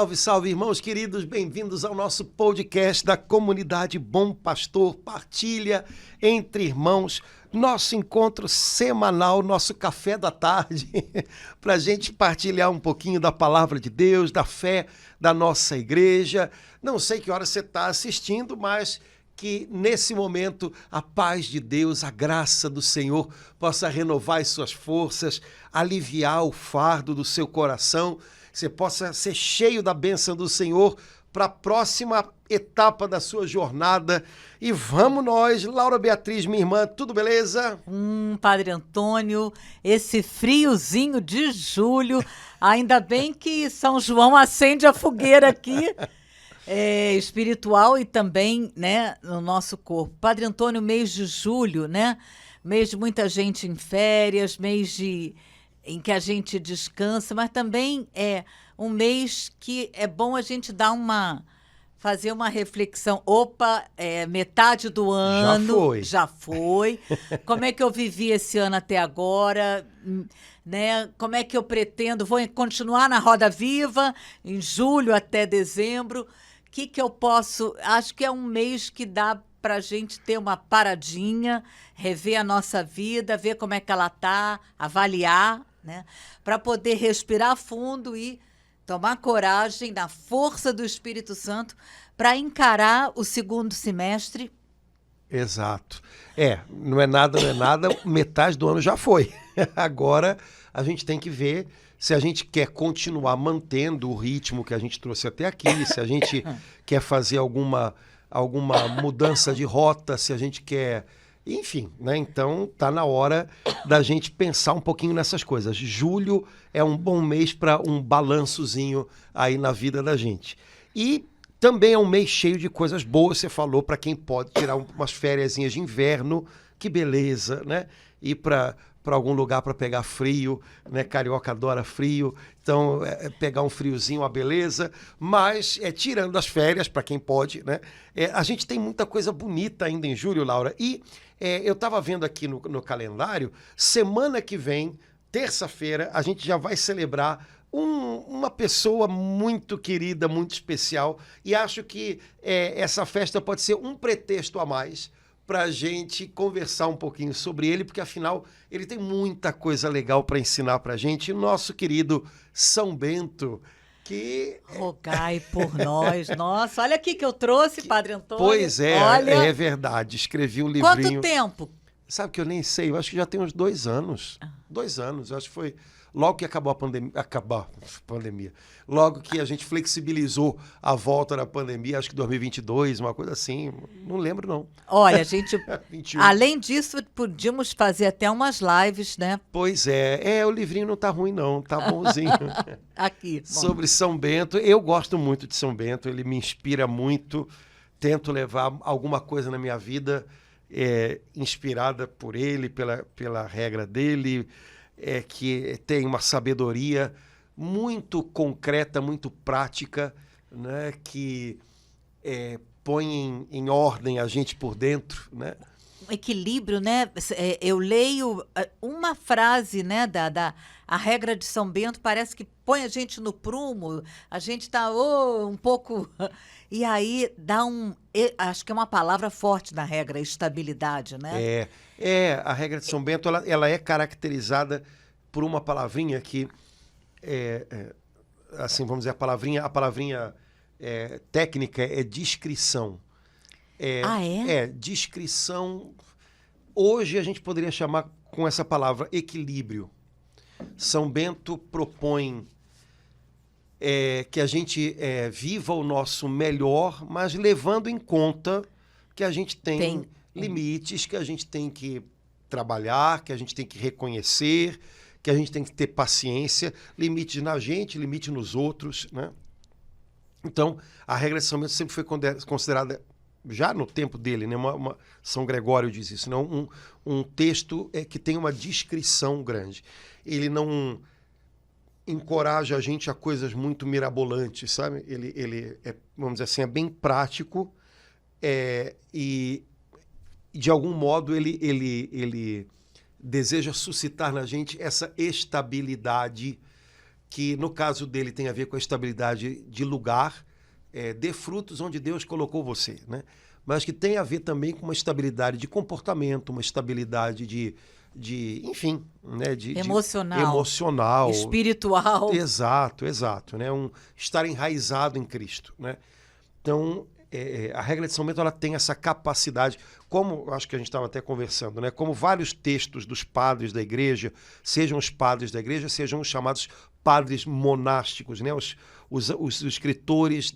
Salve, salve, irmãos queridos, bem-vindos ao nosso podcast da comunidade Bom Pastor. Partilha entre irmãos, nosso encontro semanal, nosso café da tarde, para a gente partilhar um pouquinho da palavra de Deus, da fé da nossa igreja. Não sei que hora você está assistindo, mas que nesse momento a paz de Deus, a graça do Senhor possa renovar as suas forças, aliviar o fardo do seu coração, você possa ser cheio da bênção do Senhor para a próxima etapa da sua jornada. E vamos nós, Laura Beatriz, minha irmã, tudo beleza? Padre Antônio, esse friozinho de julho, ainda bem que São João acende a fogueira aqui, espiritual e também, né, no nosso corpo. Padre Antônio, mês de julho, né, mês de muita gente em férias, em que a gente descansa, mas também é um mês que é bom a gente fazer uma reflexão. Opa, metade do ano já foi. Como é que eu vivi esse ano até agora? Né? Como é que eu pretendo? Vou continuar na roda viva em julho até dezembro. O que eu posso... Acho que é um mês que dá para a gente ter uma paradinha, rever a nossa vida, ver como é que ela está, avaliar, né? Para poder respirar fundo e tomar coragem na força do Espírito Santo para encarar o segundo semestre. Exato. Não é nada, metade do ano já foi. Agora a gente tem que ver se a gente quer continuar mantendo o ritmo que a gente trouxe até aqui, se a gente quer fazer alguma mudança de rota, se a gente quer... Enfim, né? Então tá na hora da gente pensar um pouquinho nessas coisas. Julho é um bom mês para um balançozinho aí na vida da gente. E também é um mês cheio de coisas boas, você falou, para quem pode tirar umas fériasinhas de inverno. Que beleza, né? Ir para algum lugar para pegar frio, né? Carioca adora frio, então pegar um friozinho, uma beleza. Mas tirando as férias, para quem pode, né? A gente tem muita coisa bonita ainda em julho, Laura. E eu estava vendo aqui no calendário, semana que vem, terça-feira, a gente já vai celebrar uma pessoa muito querida, muito especial. E acho que essa festa pode ser um pretexto a mais para a gente conversar um pouquinho sobre ele, porque afinal ele tem muita coisa legal para ensinar para a gente. Nosso querido São Bento, que... Rogai por nós. Nossa, olha aqui que eu trouxe, Padre Antônio. Pois olha... é verdade. Escrevi um livrinho. Quanto tempo? Sabe que eu nem sei, eu acho que já tem uns 2 anos. 2 anos, eu acho que foi logo que acabou a pandemia. Logo que a gente flexibilizou a volta da pandemia, acho que 2022, uma coisa assim, não lembro não. Olha, a gente, 21. Além disso, podíamos fazer até umas lives, né? Pois o livrinho não tá ruim não, tá bonzinho. Aqui. Sobre São Bento, eu gosto muito de São Bento, ele me inspira muito, tento levar alguma coisa na minha vida inspirada por ele, pela regra dele, que tem uma sabedoria muito concreta, muito prática, né, que põe em ordem a gente por dentro, né? Equilíbrio, né? Eu leio uma frase, né, a regra de São Bento, parece que põe a gente no prumo, a gente está um pouco... E aí acho que é uma palavra forte na regra, estabilidade, né? A regra de São Bento, ela é caracterizada por uma palavrinha que, assim, vamos dizer, a palavrinha técnica é discrição. Discrição. Hoje a gente poderia chamar com essa palavra equilíbrio. São Bento propõe que a gente viva o nosso melhor, mas levando em conta que a gente tem limites, que a gente tem que trabalhar, que a gente tem que reconhecer, que a gente tem que ter paciência, limites na gente, limite nos outros, né? Então, a regra de São Bento sempre foi considerada, já no tempo dele, né? São Gregório diz isso, não? Um texto que tem uma discrição grande. Ele não encoraja a gente a coisas muito mirabolantes, sabe? Ele vamos dizer assim, é bem prático e de algum modo ele deseja suscitar na gente essa estabilidade que no caso dele tem a ver com a estabilidade de lugar, dê frutos onde Deus colocou você, né? Mas que tem a ver também com uma estabilidade de comportamento, uma estabilidade enfim, né? Emocional, espiritual. Exato, né? Estar enraizado em Cristo, né? Então, a regra de São Bento, ela tem essa capacidade, como acho que a gente estava até conversando, né? Como vários textos dos padres da igreja, sejam os padres da igreja, sejam os chamados padres monásticos, né? Os escritores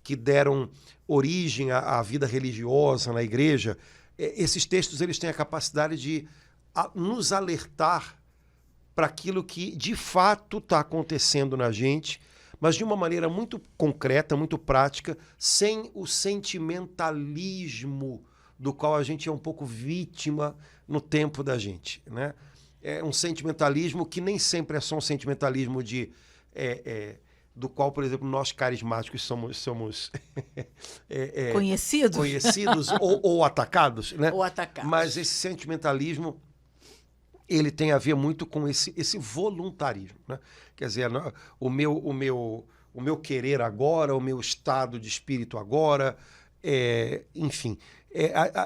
que deram origem à vida religiosa na igreja, esses textos eles têm a capacidade de nos alertar para aquilo que de fato está acontecendo na gente, mas de uma maneira muito concreta, muito prática, sem o sentimentalismo do qual a gente é um pouco vítima no tempo da gente, né? É um sentimentalismo que nem sempre é só um sentimentalismo do qual, por exemplo, nós carismáticos somos conhecidos ou atacados, né? Ou atacados. Mas esse sentimentalismo ele tem a ver muito com esse voluntarismo, né? Quer dizer, o meu querer agora, o meu estado de espírito agora, enfim,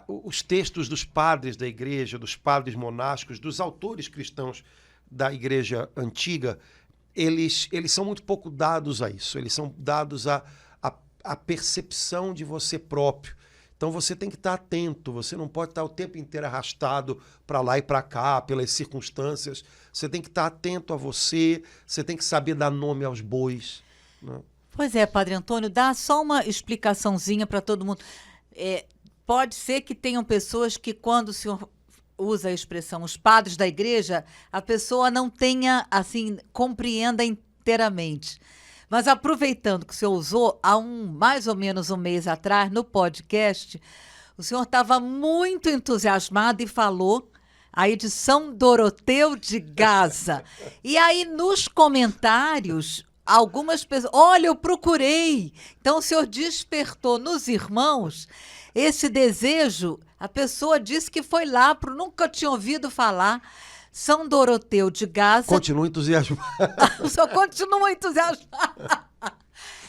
os textos dos padres da igreja, dos padres monásticos, dos autores cristãos da igreja antiga, eles são muito pouco dados a isso, eles são dados à percepção de você próprio. Então você tem que estar atento, você não pode estar o tempo inteiro arrastado para lá e para cá, pelas circunstâncias. Você tem que estar atento a você tem que saber dar nome aos bois, né? Pois é, Padre Antônio, dá só uma explicaçãozinha para todo mundo. Pode ser que tenham pessoas que, quando o senhor usa a expressão os padres da igreja, a pessoa não tenha, assim, compreenda inteiramente. Mas aproveitando que o senhor usou, há mais ou menos um mês atrás, no podcast, o senhor estava muito entusiasmado e falou aí de São Doroteu de Gaza. E aí, nos comentários, algumas pessoas... Olha, eu procurei! Então, o senhor despertou nos irmãos esse desejo. A pessoa disse que foi lá, nunca tinha ouvido falar... São Doroteu de Gaza... Continua entusiasmado. Só continua entusiasmado.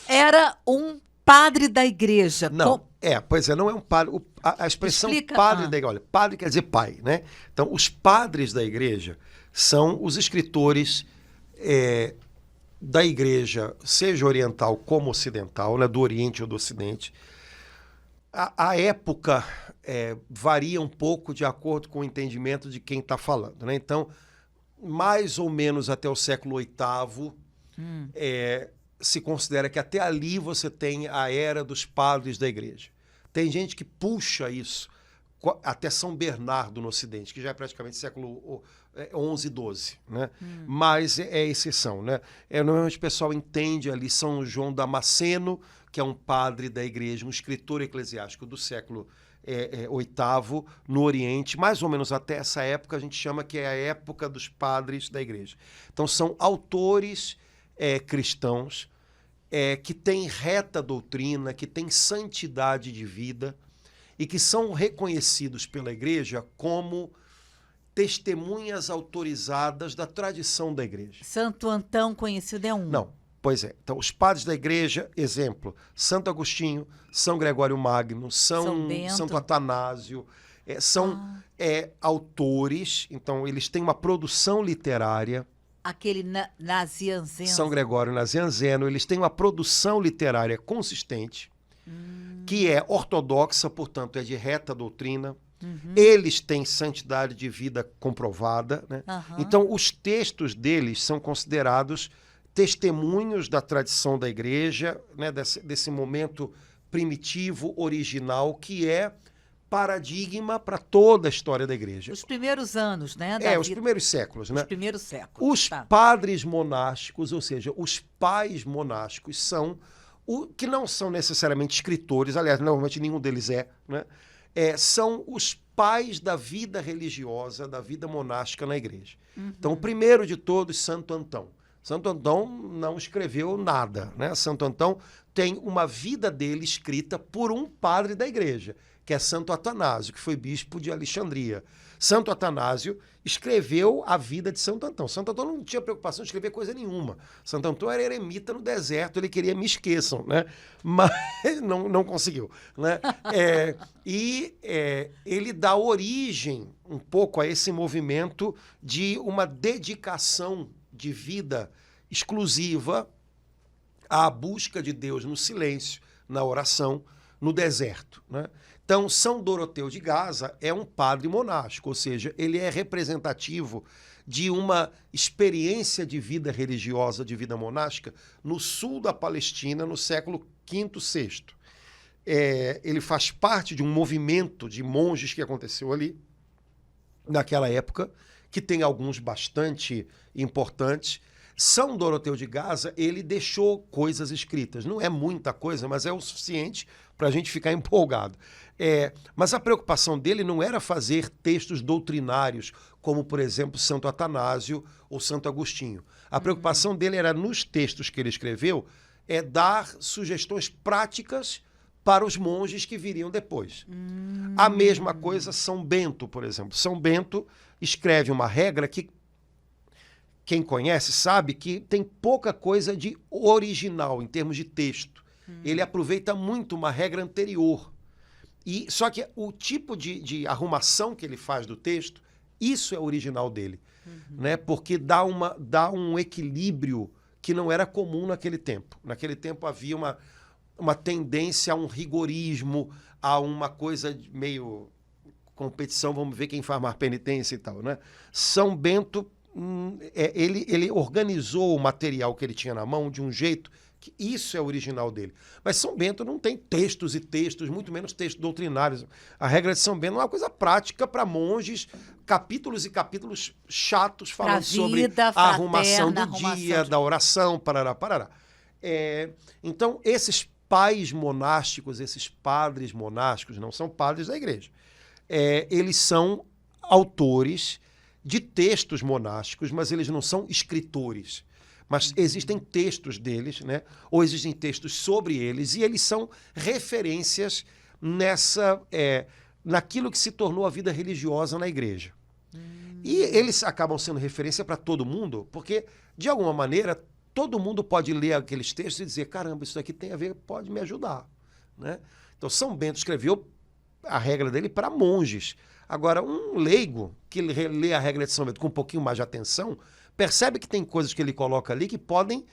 Era um padre da igreja. Não, não é um padre. A expressão padre da igreja... Olha, padre quer dizer pai, né? Então, os padres da igreja são os escritores da igreja, seja oriental como ocidental, né? Do Oriente ou do Ocidente. A época... varia um pouco de acordo com o entendimento de quem está falando, né? Então, mais ou menos até o século VIII, se considera que até ali você tem a era dos padres da igreja. Tem gente que puxa isso até São Bernardo no Ocidente, que já é praticamente século XI, XII, né? Mas é exceção, né? Normalmente o pessoal entende ali São João Damasceno, que é um padre da igreja, um escritor eclesiástico do século VIII, no Oriente, mais ou menos até essa época, a gente chama que é a época dos padres da igreja. Então, são autores cristãos que têm reta doutrina, que têm santidade de vida e que são reconhecidos pela igreja como testemunhas autorizadas da tradição da igreja. Santo Antão conhecido é um. Não. Pois é. Então, os padres da igreja, exemplo, Santo Agostinho, São Gregório Magno, Santo Atanásio, são autores, então eles têm uma produção literária. Aquele Nazianzeno. São Gregório Nazianzeno, eles têm uma produção literária consistente, que é ortodoxa, portanto, é de reta doutrina. Eles têm santidade de vida comprovada, né? Então, os textos deles são considerados testemunhos da tradição da igreja, né, desse momento primitivo, original, que é paradigma para toda a história da igreja. Os primeiros anos, né? Os primeiros séculos, né? Os primeiros séculos. Os padres monásticos, ou seja, os pais monásticos, são que não são necessariamente escritores, aliás, normalmente nenhum deles né? São os pais da vida religiosa, da vida monástica na igreja. Então, o primeiro de todos, Santo Antão. Santo Antão não escreveu nada, né? Santo Antão tem uma vida dele escrita por um padre da igreja, que é Santo Atanásio, que foi bispo de Alexandria. Santo Atanásio escreveu a vida de Santo Antão. Santo Antão não tinha preocupação de escrever coisa nenhuma. Santo Antão era eremita no deserto, ele queria me esqueçam, né? Mas não conseguiu, né? Ele dá origem um pouco a esse movimento de uma dedicação de vida exclusiva à busca de Deus no silêncio, na oração, no deserto, né? Então, São Doroteu de Gaza é um padre monástico, ou seja, ele é representativo de uma experiência de vida religiosa, de vida monástica, no sul da Palestina, no século V, VI. Ele faz parte de um movimento de monges que aconteceu ali, naquela época, que tem alguns bastante importantes. São Doroteu de Gaza, ele deixou coisas escritas. Não é muita coisa, mas é o suficiente para a gente ficar empolgado. Mas a preocupação dele não era fazer textos doutrinários, como, por exemplo, Santo Atanásio ou Santo Agostinho. A preocupação dele era, nos textos que ele escreveu, dar sugestões práticas para os monges que viriam depois. A mesma coisa São Bento, por exemplo. São Bento escreve uma regra que quem conhece sabe que tem pouca coisa de original em termos de texto. Ele aproveita muito uma regra anterior. Só que o tipo de arrumação que ele faz do texto, isso é original dele. Né? Porque dá um equilíbrio que não era comum naquele tempo. Naquele tempo havia uma tendência a um rigorismo, a uma coisa meio competição, vamos ver quem faz mais penitência e tal. Né? São Bento, ele organizou o material que ele tinha na mão de um jeito que isso é original dele. Mas São Bento não tem textos e textos, muito menos textos doutrinários. A regra de São Bento é uma coisa prática para monges, capítulos e capítulos chatos falando sobre a arrumação do dia, da oração, parará, parará. Então, esses pais monásticos, esses padres monásticos, não são padres da igreja. Eles são autores de textos monásticos, mas eles não são escritores. Mas existem textos deles, né? Ou existem textos sobre eles, e eles são referências naquilo que se tornou a vida religiosa na igreja. E eles acabam sendo referência para todo mundo, porque, de alguma maneira, todo mundo pode ler aqueles textos e dizer, caramba, isso aqui tem a ver, pode me ajudar. Né? Então, São Bento escreveu a regra dele para monges. Agora, um leigo que lê a regra de São Bento com um pouquinho mais de atenção, percebe que tem coisas que ele coloca ali que podem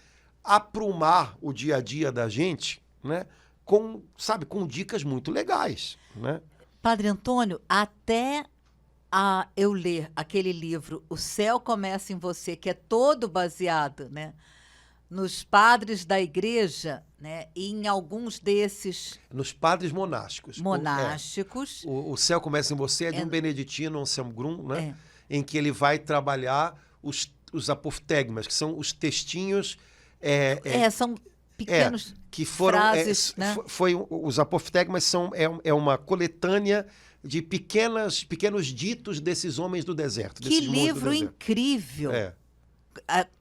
aprumar o dia a dia da gente, né? Com dicas muito legais. Né? Padre Antônio, até eu ler aquele livro O Céu Começa em Você, que é todo baseado, né, nos padres da igreja, né, e em alguns desses... Nos padres monásticos. Monásticos. O Céu Começa em Você é de um beneditino, Anselmo Grum, né, em que ele vai trabalhar os apoftegmas, que são os textinhos... são pequenos que foram, frases, né? Os apoftegmas é uma coletânea de pequenos ditos desses homens do deserto. Que livro incrível! É.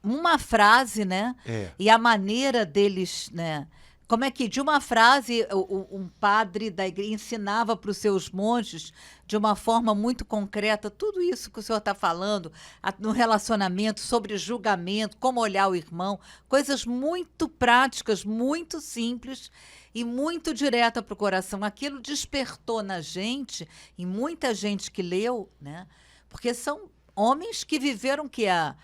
Uma frase, né? E a maneira deles, né? Como é que de uma frase um padre da igreja ensinava para os seus monges de uma forma muito concreta tudo isso que o senhor está falando no relacionamento, sobre julgamento, como olhar o irmão, coisas muito práticas, muito simples e muito direta para o coração. Aquilo despertou na gente, e muita gente que leu, né? Porque são homens que viveram há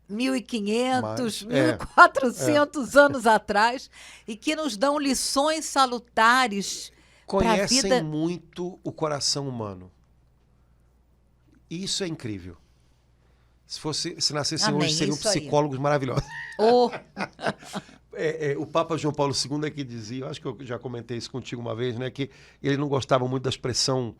1.500, 1.400 anos atrás, e que nos dão lições salutares para a vida. Conhecem muito o coração humano. Isso é incrível. Se nascessem hoje, seriam psicólogos maravilhosos. O Papa João Paulo II é que dizia, eu acho que eu já comentei isso contigo uma vez, né, que ele não gostava muito da expressão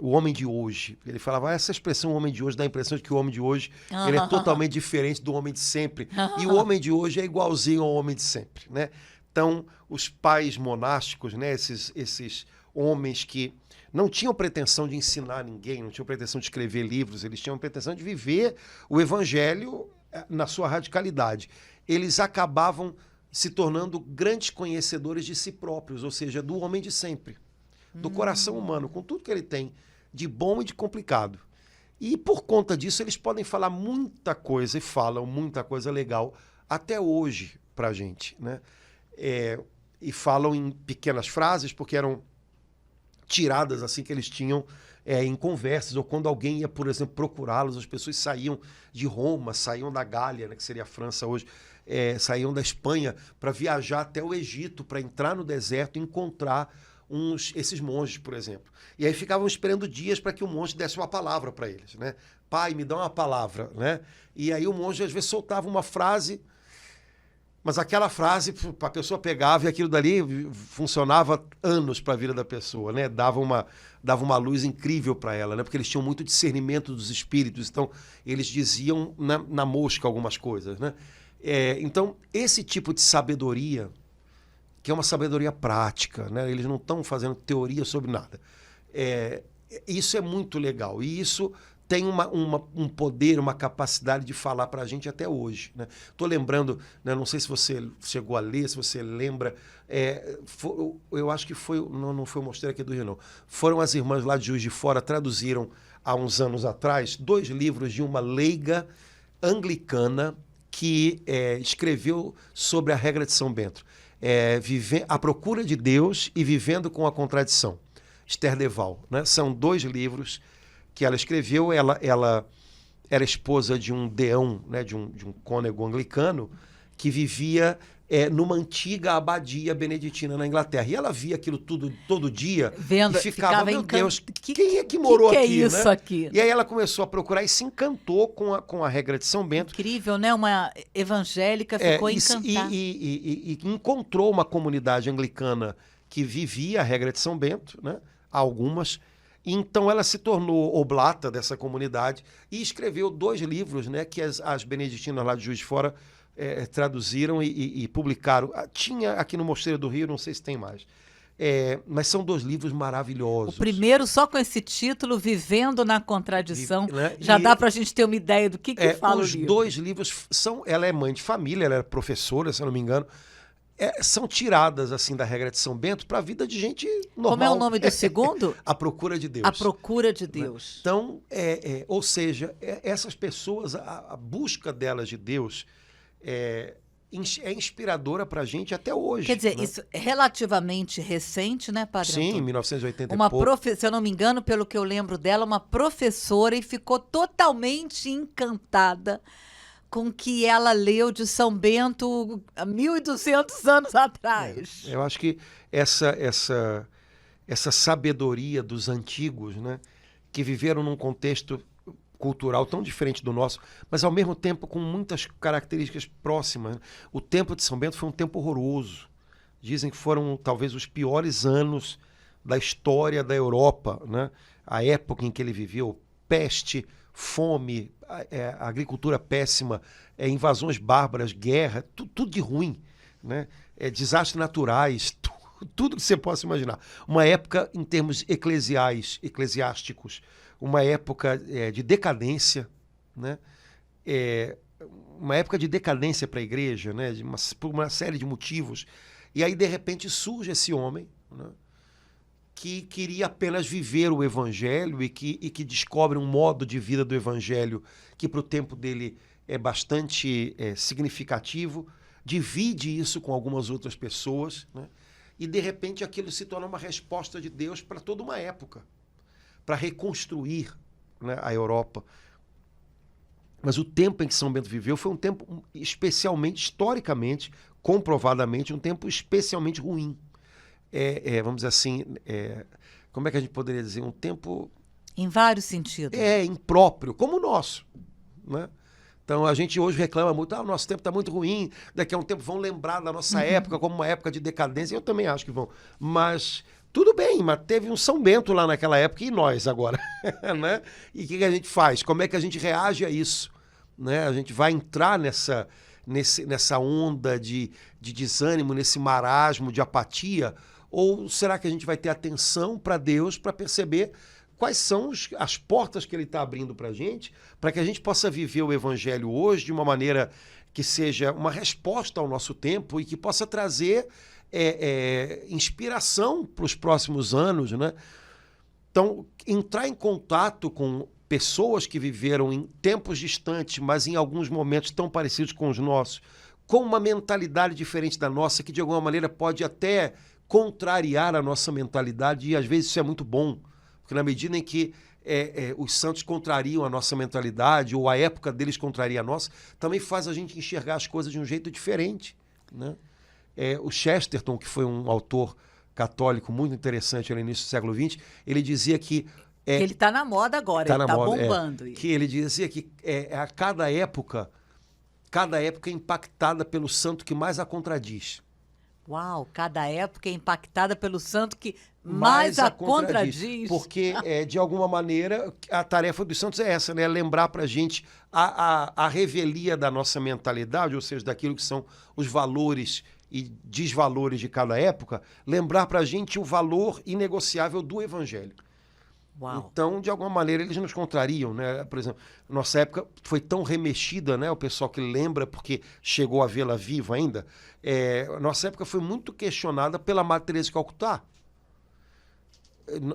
o homem de hoje. Ele falava, essa expressão homem de hoje dá a impressão de que o homem de hoje ele é totalmente diferente do homem de sempre. E o homem de hoje é igualzinho ao homem de sempre. Né? Então, os pais monásticos, né, esses homens que não tinham pretensão de ensinar ninguém, não tinham pretensão de escrever livros, eles tinham pretensão de viver o evangelho na sua radicalidade, eles acabavam se tornando grandes conhecedores de si próprios, ou seja, do homem de sempre, do coração humano, com tudo que ele tem de bom e de complicado. E por conta disso, eles podem falar muita coisa, e falam muita coisa legal até hoje para a gente, né? E falam em pequenas frases, porque eram tiradas assim que eles tinham em conversas, ou quando alguém ia, por exemplo, procurá-los, as pessoas saíam de Roma, saíam da Gália, né, que seria a França hoje, saíam da Espanha para viajar até o Egito, para entrar no deserto e encontrar esses monges, por exemplo. E aí ficavam esperando dias para que o monge desse uma palavra para eles, né? Pai, me dá uma palavra, né? E aí o monge às vezes soltava uma frase, mas aquela frase a pessoa pegava e aquilo dali funcionava anos para a vida da pessoa, né? Dava uma luz incrível para ela, né? Porque eles tinham muito discernimento dos espíritos, então eles diziam na mosca algumas coisas, né? Então, esse tipo de sabedoria, que é uma sabedoria prática, né? Eles não estão fazendo teoria sobre nada. Isso é muito legal. E isso tem um poder, uma capacidade de falar para a gente até hoje. Estou lembrando, né? Não sei se você chegou a ler, se você lembra, eu acho que foi, não foi o Mosteiro aqui do Rio, não. Foram as irmãs lá de Juiz de Fora, traduziram há uns anos atrás 2 livros de uma leiga anglicana que escreveu sobre a regra de São Bento. A Procura de Deus e Vivendo com a Contradição. Esther Deval, né? São 2 livros que ela escreveu. Ela era esposa de um deão, né? de um cônego anglicano que vivia numa antiga abadia beneditina na Inglaterra. E ela via aquilo tudo todo dia e ficava meu Deus, quem é que morou aqui? Que é isso, né? aqui? E aí ela começou a procurar e se encantou com a regra de São Bento. Incrível, né? Uma evangélica ficou encantada. E encontrou uma comunidade anglicana que vivia a regra de São Bento, né? Algumas. Então ela se tornou oblata dessa comunidade e escreveu 2 livros, né? Que as beneditinas lá de Juiz de Fora traduziram e publicaram. Tinha aqui no Mosteiro do Rio, não sei se tem mais. Mas são 2 livros maravilhosos. O primeiro, só com esse título, Vivendo na Contradição, né? já dá para a gente ter uma ideia do que fala o livro. Os 2 livros são... Ela é mãe de família, ela é professora, se eu não me engano. São tiradas assim da regra de São Bento para a vida de gente normal. Como é o nome do segundo? A Procura de Deus. A Procura de Deus. Então, ou seja, essas pessoas, a busca delas de Deus é inspiradora para a gente até hoje. Quer dizer, né? isso é relativamente recente, né, Padre Sim, Antônio? 1980 uma e pouco. Se eu não me engano, pelo que eu lembro dela, uma professora, e ficou totalmente encantada com o que ela leu de São Bento há 1.200 anos atrás. Eu acho que essa sabedoria dos antigos, né, que viveram num contexto cultural tão diferente do nosso, mas ao mesmo tempo com muitas características próximas. O tempo de São Bento foi um tempo horroroso. Dizem que foram talvez os piores anos da história da Europa, né? A época em que ele viveu, peste, fome, a agricultura péssima, invasões bárbaras, guerra, tudo de ruim, né? Desastres naturais, tudo que você possa imaginar. Uma época em termos eclesiásticos, uma época de decadência, né? Uma época de decadência para a igreja, né? Por uma série de motivos. E aí, de repente, surge esse homem, né, que queria apenas viver o Evangelho e que descobre um modo de vida do Evangelho que para o tempo dele é bastante significativo, divide isso com algumas outras pessoas, né, e de repente aquilo se torna uma resposta de Deus para toda uma época, para reconstruir, né, a Europa. Mas o tempo em que São Bento viveu foi um tempo especialmente, historicamente, comprovadamente, um tempo especialmente ruim. Vamos dizer assim, como é que a gente poderia dizer? Um tempo... Em vários sentidos. Impróprio, como o nosso, né? Então a gente hoje reclama muito, o nosso tempo está muito ruim, daqui a um tempo vão lembrar da nossa época como uma época de decadência. Eu também acho que vão. Mas tudo bem, mas teve um São Bento lá naquela época e nós agora. Né? E o que a gente faz? Como é que a gente reage a isso? Né? A gente vai entrar nessa onda de desânimo, nesse marasmo de apatia? Ou será que a gente vai ter atenção para Deus para perceber quais são as portas que ele está abrindo para a gente possa viver o Evangelho hoje de uma maneira que seja uma resposta ao nosso tempo e que possa trazer inspiração para os próximos anos, né? Então, entrar em contato com pessoas que viveram em tempos distantes, mas em alguns momentos tão parecidos com os nossos, com uma mentalidade diferente da nossa, que de alguma maneira pode até contrariar a nossa mentalidade, e às vezes isso é muito bom, porque na medida em que os santos contrariam a nossa mentalidade, ou a época deles contraria a nossa, também faz a gente enxergar as coisas de um jeito diferente, né? O Chesterton, que foi um autor católico muito interessante no início do século XX, ele dizia que... ele está na moda agora, ele está bombando. Que ele dizia que a cada época é impactada pelo santo que mais a contradiz. Uau, cada época é impactada pelo santo que mais a contradiz. Porque, de alguma maneira, a tarefa dos santos é essa, né? Lembrar para a gente a revelia da nossa mentalidade, ou seja, daquilo que são os valores e desvalores de cada época, lembrar para a gente o valor inegociável do Evangelho. Uau. Então, de alguma maneira, eles nos contrariam, né? Por exemplo, nossa época foi tão remexida, né? O pessoal que lembra, porque chegou a vê-la viva ainda, nossa época foi muito questionada pela Madre Teresa de Calcutá.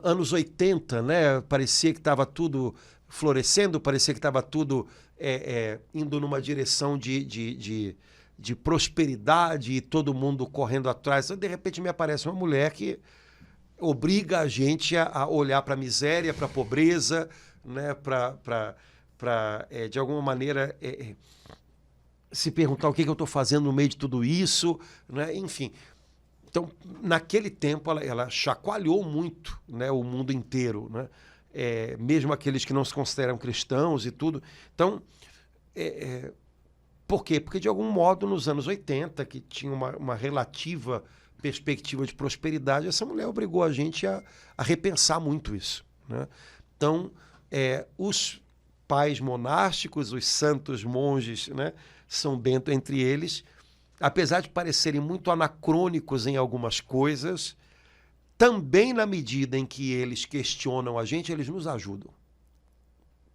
Anos 80, né? Parecia que estava tudo florescendo, parecia que estava tudo indo numa direção de prosperidade e todo mundo correndo atrás. De repente me aparece uma mulher que obriga a gente a olhar para a miséria, para a pobreza, né? para de alguma maneira, se perguntar o que eu estou fazendo no meio de tudo isso, né? Enfim. Então, naquele tempo, ela chacoalhou muito, né, o mundo inteiro, né? Mesmo aqueles que não se consideram cristãos e tudo. Então, por quê? Porque, de algum modo, nos anos 80, que tinha uma relativa perspectiva de prosperidade, essa mulher obrigou a gente a repensar muito isso, né? Então, os pais monásticos, os santos monges, né, São Bento entre eles, apesar de parecerem muito anacrônicos em algumas coisas, também na medida em que eles questionam a gente, eles nos ajudam.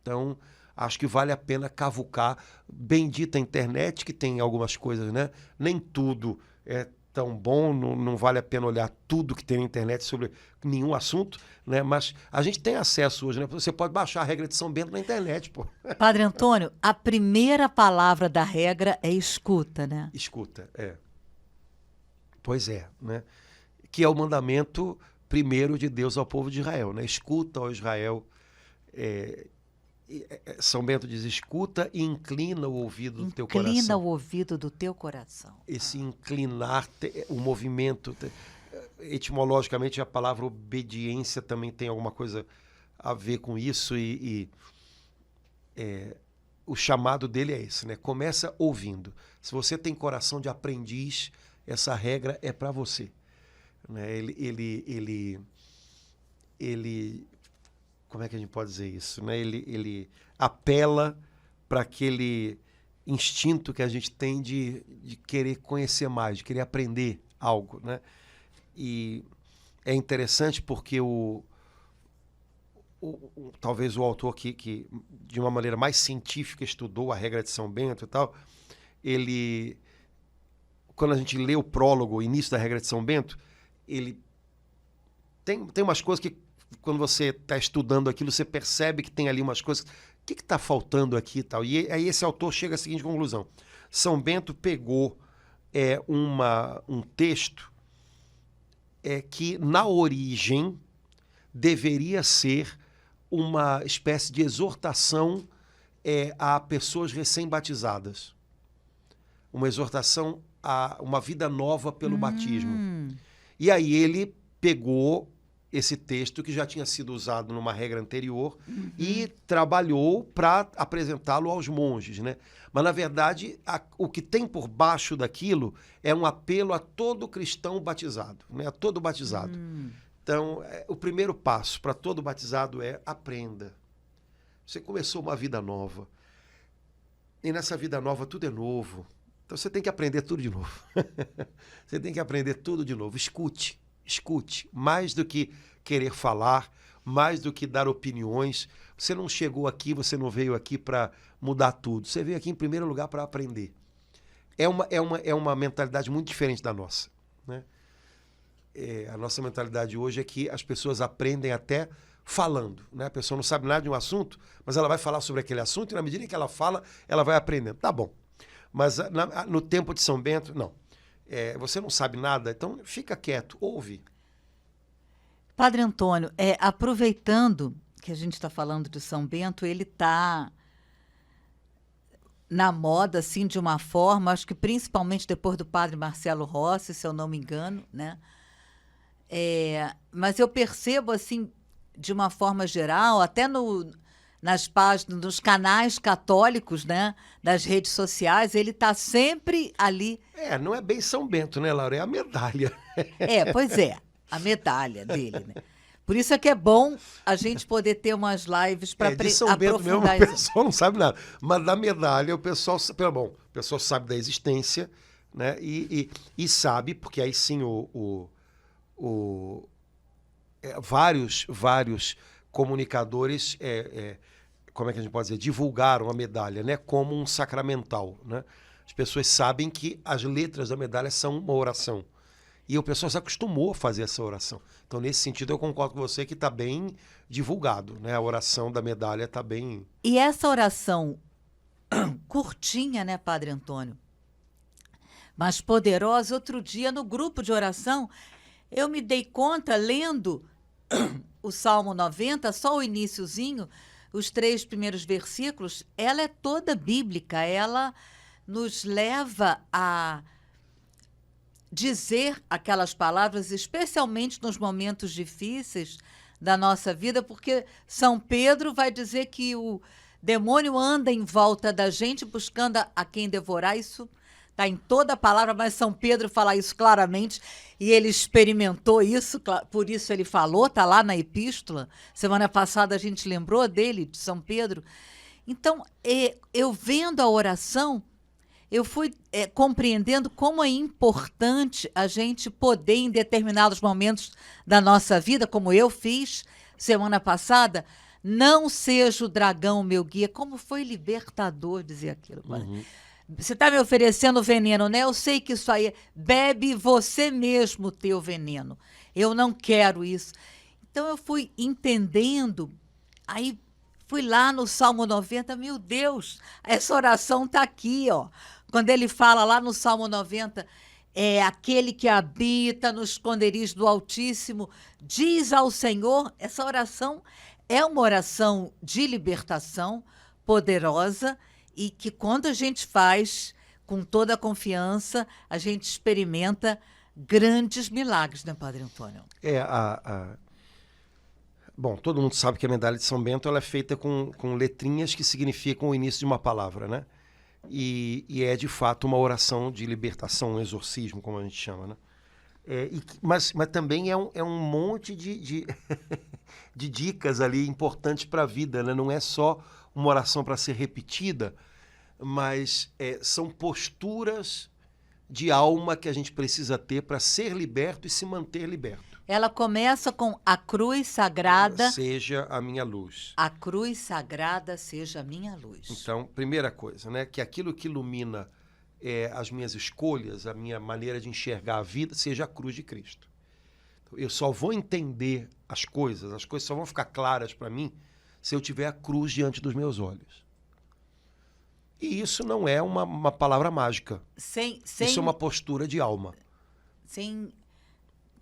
Então, acho que vale a pena cavucar. Bendita internet, que tem algumas coisas, né? Nem tudo é tão bom, não vale a pena olhar tudo que tem na internet sobre nenhum assunto, né? Mas a gente tem acesso hoje, né? Você pode baixar a regra de São Bento na internet, pô. Padre Antônio, a primeira palavra da regra é escuta, né? Escuta, Pois é, né? Que é o mandamento primeiro de Deus ao povo de Israel, né? Escuta, ó Israel. São Bento diz, escuta e inclina o ouvido do teu coração. Inclina o ouvido do teu coração. Esse inclinar, o movimento, etimologicamente a palavra obediência também tem alguma coisa a ver com isso o chamado dele é esse, né? Começa ouvindo. Se você tem coração de aprendiz, essa regra é para você, né? Ele como é que a gente pode dizer isso, né? Ele apela para aquele instinto que a gente tem de querer conhecer mais, de querer aprender algo, né? E é interessante porque talvez o autor que de uma maneira mais científica estudou a regra de São Bento e tal, quando a gente lê o prólogo, o início da regra de São Bento, ele tem umas coisas que quando você está estudando aquilo, você percebe que tem ali umas coisas. O que está faltando aqui e tal? E aí esse autor chega à seguinte conclusão. São Bento pegou um texto que, na origem, deveria ser uma espécie de exortação a pessoas recém-batizadas. Uma exortação a uma vida nova pelo batismo. E aí ele pegou esse texto que já tinha sido usado numa regra anterior e trabalhou para apresentá-lo aos monges, né? Mas, na verdade, o que tem por baixo daquilo é um apelo a todo cristão batizado, né? A todo batizado. Então, o primeiro passo para todo batizado é aprenda. Você começou uma vida nova. E nessa vida nova tudo é novo. Então, você tem que aprender tudo de novo. Você tem que aprender tudo de novo. Escute. Mais do que querer falar mais do que dar opiniões. Você não chegou aqui, você não veio aqui para mudar tudo. Você veio aqui, em primeiro lugar, para aprender. É uma mentalidade muito diferente da nossa, né? A nossa mentalidade hoje é que as pessoas aprendem até falando, né? A pessoa não sabe nada de um assunto, mas ela vai falar sobre aquele assunto e na medida em que ela fala, ela vai aprendendo. Tá bom. Mas no tempo de São Bento, não. Você não sabe nada, então fica quieto, ouve. Padre Antônio, aproveitando que a gente está falando de São Bento, ele está na moda, assim, de uma forma, acho que principalmente depois do Padre Marcelo Rossi, se eu não me engano, né? Mas eu percebo, assim, de uma forma geral, até nas páginas, nos canais católicos, né, das redes sociais, ele está sempre ali. Não é bem São Bento, né, Laura? É a medalha. Pois é, a medalha dele, né? Por isso é que é bom a gente poder ter umas lives para de São Bento mesmo, aprofundar o pessoal não sabe nada. Mas da medalha, o pessoal sabe da existência, né? E sabe, porque aí sim vários comunicadores, como é que a gente pode dizer, divulgaram a medalha, né, como um sacramental, né? As pessoas sabem que as letras da medalha são uma oração. E o pessoal se acostumou a fazer essa oração. Então, nesse sentido, eu concordo com você que está bem divulgado, né? A oração da medalha está bem... E essa oração curtinha, né, Padre Antônio? Mas poderosa. Outro dia, no grupo de oração, eu me dei conta, lendo o Salmo 90, só o iniciozinho, os 3 primeiros versículos, ela é toda bíblica, ela nos leva a dizer aquelas palavras, especialmente nos momentos difíceis da nossa vida, porque São Pedro vai dizer que o demônio anda em volta da gente buscando a quem devorar. Isso está em toda a palavra, mas São Pedro fala isso claramente e ele experimentou isso, por isso ele falou, está lá na epístola. Semana passada a gente lembrou dele, de São Pedro. Então, eu vendo a oração, eu fui compreendendo como é importante a gente poder, em determinados momentos da nossa vida, como eu fiz semana passada, não seja o dragão meu guia. Como foi libertador dizer aquilo. Uhum. Você está me oferecendo veneno, né? Eu sei que isso aí, bebe você mesmo o teu veneno. Eu não quero isso. Então eu fui entendendo, aí fui lá no Salmo 90, meu Deus, essa oração está aqui, ó. Quando ele fala lá no Salmo 90, aquele que habita no esconderijo do Altíssimo, diz ao Senhor, essa oração é uma oração de libertação poderosa e que quando a gente faz com toda a confiança, a gente experimenta grandes milagres, né, Padre Antônio? Bom, todo mundo sabe que a medalha de São Bento ela é feita com letrinhas que significam o início de uma palavra, né? E é, de fato, uma oração de libertação, um exorcismo, como a gente chama, né? Mas também é um monte de dicas ali importantes para a vida, né? Não é só uma oração para ser repetida, mas são posturas de alma que a gente precisa ter para ser liberto e se manter liberto. Ela começa com a cruz sagrada. Seja a minha luz. A cruz sagrada seja a minha luz. Então, primeira coisa, né? Que aquilo que ilumina as minhas escolhas, a minha maneira de enxergar a vida, seja a cruz de Cristo. Eu só vou entender as coisas só vão ficar claras para mim se eu tiver a cruz diante dos meus olhos. E isso não é uma palavra mágica. Isso é uma postura de alma. Sem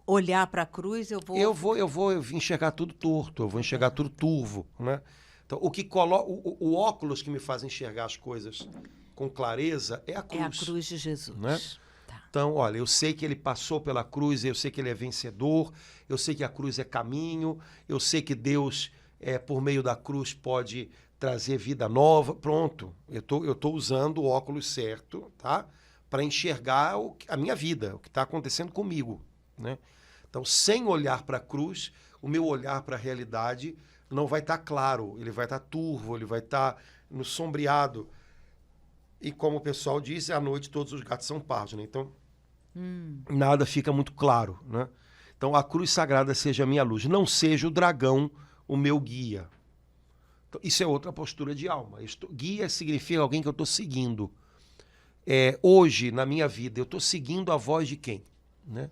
olhar para a cruz, eu vou enxergar tudo torto, eu vou enxergar tudo turvo, né? Então, o óculos que me faz enxergar as coisas com clareza é a cruz. É a cruz de Jesus. Né? Tá. Então, olha, eu sei que ele passou pela cruz, eu sei que ele é vencedor, eu sei que a cruz é caminho, eu sei que Deus, por meio da cruz, pode trazer vida nova. Pronto, eu tô usando o óculos certo, tá? Para enxergar a minha vida, o que está acontecendo comigo, né? Então, sem olhar para a cruz, o meu olhar para a realidade não vai estar claro, ele vai estar turvo, ele vai estar no sombreado. E como o pessoal diz, à noite todos os gatos são pardos, né? Então, nada fica muito claro, né? Então, a cruz sagrada seja a minha luz, não seja o dragão o meu guia. Então, isso é outra postura de alma. Guia significa alguém que eu estou seguindo. Hoje, na minha vida, eu estou seguindo a voz de quem? Né?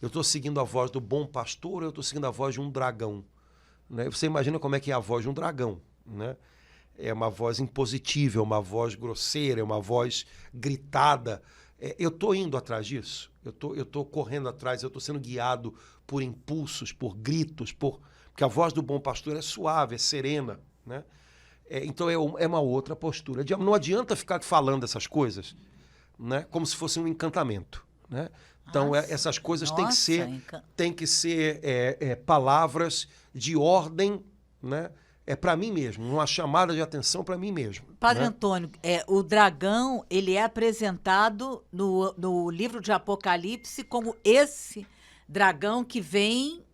Eu estou seguindo a voz do bom pastor ou eu estou seguindo a voz de um dragão? Né? Você imagina como é que é a voz de um dragão, né? É uma voz impositiva, é uma voz grosseira, é uma voz gritada. Eu estou indo atrás disso, eu tô correndo atrás, eu estou sendo guiado por impulsos, por gritos, porque a voz do bom pastor é suave, é serena, né? Então é uma outra postura. Não adianta ficar falando essas coisas, né, como se fosse um encantamento, né? Então essas coisas têm que ser palavras de ordem, né? Para mim mesmo, uma chamada de atenção para mim mesmo. Padre né? Antônio, o dragão, ele é apresentado no livro de Apocalipse como esse dragão que vem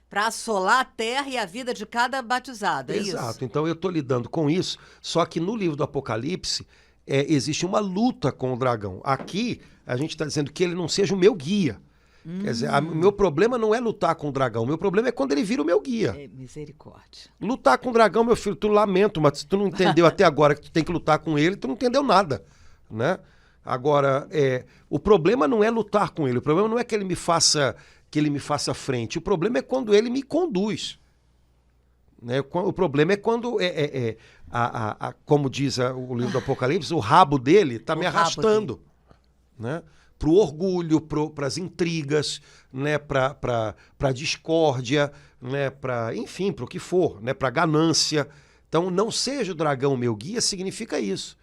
para assolar a terra e a vida de cada batizado, é isso? Exato, então eu estou lidando com isso, só que no livro do Apocalipse existe uma luta com o dragão. Aqui a gente está dizendo que ele não seja o meu guia. Quer dizer, o meu problema não é lutar com o dragão, o meu problema é quando ele vira o meu guia. Misericórdia. Lutar com o dragão, meu filho, tu lamento, mas se tu não entendeu até agora que tu tem que lutar com ele, tu não entendeu nada, né? Agora, o problema não é lutar com ele, o problema não é que ele me faça frente, o problema é quando ele me conduz. Né? O problema é quando, como diz o livro do Apocalipse, o rabo dele está me arrastando, né? Para o orgulho, para as intrigas, né? Para a discórdia, né? Enfim, para o que for, né? Para a ganância. Então, não seja o dragão meu guia, significa isso.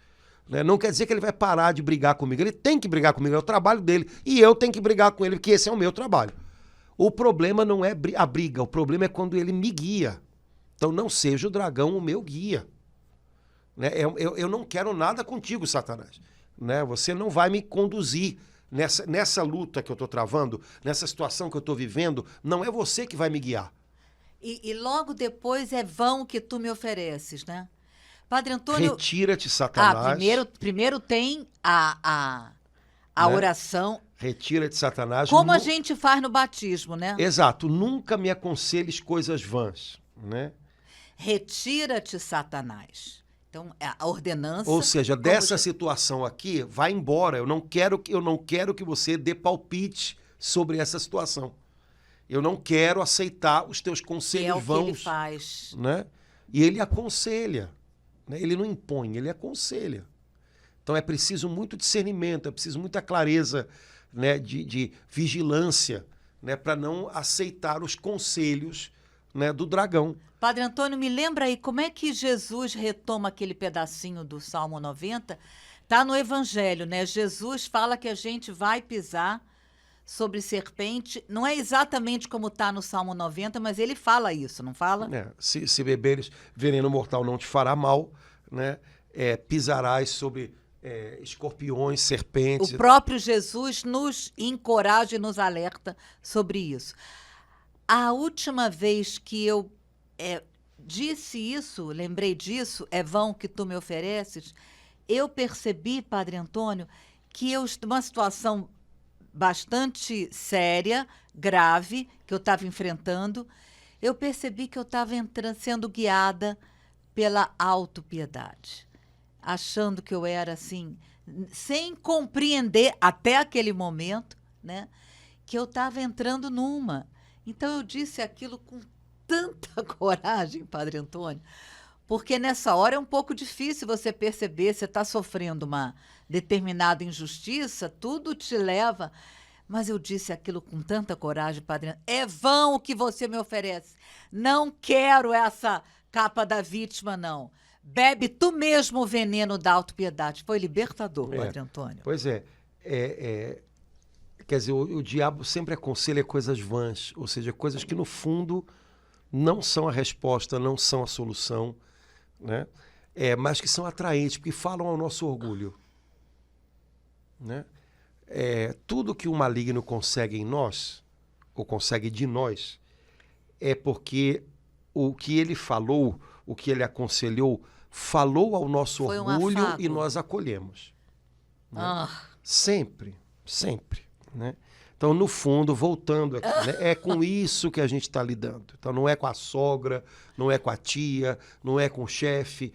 Né? Não quer dizer que ele vai parar de brigar comigo. Ele tem que brigar comigo, é o trabalho dele. E eu tenho que brigar com ele, porque esse é o meu trabalho. O problema não é a briga, o problema é quando ele me guia. Então, não seja o dragão o meu guia. Né? Eu não quero nada contigo, Satanás. Né? Você não vai me conduzir. Nessa luta que eu estou travando, nessa situação que eu estou vivendo, não é você que vai me guiar. E logo depois é vão que tu me ofereces, né? Padre Antônio... Retira-te, Satanás. Primeiro tem a né? oração. Retira-te, Satanás. Como a gente faz no batismo, né? Exato. Nunca me aconselhes coisas vãs, né? Retira-te, Satanás. Então, a ordenança... Ou seja, dessa situação aqui, vai embora. Eu não quero que você dê palpite sobre essa situação. Eu não quero aceitar os teus conselhos vãos. Que ele faz. Né? E ele aconselha. Né? Ele não impõe, ele aconselha. Então é preciso muito discernimento, é preciso muita clareza, né, de vigilância, né, para não aceitar os conselhos, né, do dragão. Padre Antônio, me lembra aí, como é que Jesus retoma aquele pedacinho do Salmo 90? Está no Evangelho, né? Jesus fala que a gente vai pisar sobre serpente. Não é exatamente como está no Salmo 90, mas ele fala isso, não fala? Se beberes veneno mortal não te fará mal, né? Pisarás sobre escorpiões, serpentes. O próprio Jesus nos encoraja e nos alerta sobre isso. A última vez que eu disse isso, lembrei disso, é vão que tu me ofereces, eu percebi, Padre Antônio, que eu, numa situação bastante séria, grave, que eu estava enfrentando, eu percebi que eu estava sendo guiada pela autopiedade, achando que eu era assim, sem compreender até aquele momento, né, que eu estava entrando numa. Então eu disse aquilo com tanta coragem, Padre Antônio, porque nessa hora é um pouco difícil você perceber, você está sofrendo uma determinada injustiça, tudo te leva. Mas eu disse aquilo com tanta coragem, Padre Antônio, é vão o que você me oferece. Não quero essa capa da vítima, não. Bebe tu mesmo o veneno da autopiedade. Foi libertador, Padre Antônio. Pois é. Quer dizer, o diabo sempre aconselha coisas vãs, ou seja, coisas que no fundo não são a resposta, não são a solução, né? Mas que são atraentes, porque falam ao nosso orgulho. Né? Tudo que o maligno consegue em nós, ou consegue de nós, é porque o que ele falou, o que ele aconselhou, falou ao nosso orgulho e nós acolhemos. Né? Sempre, sempre. Né? Então, no fundo, voltando aqui, né, é com isso que a gente está lidando. Então, não é com a sogra, não é com a tia, não é com o chefe,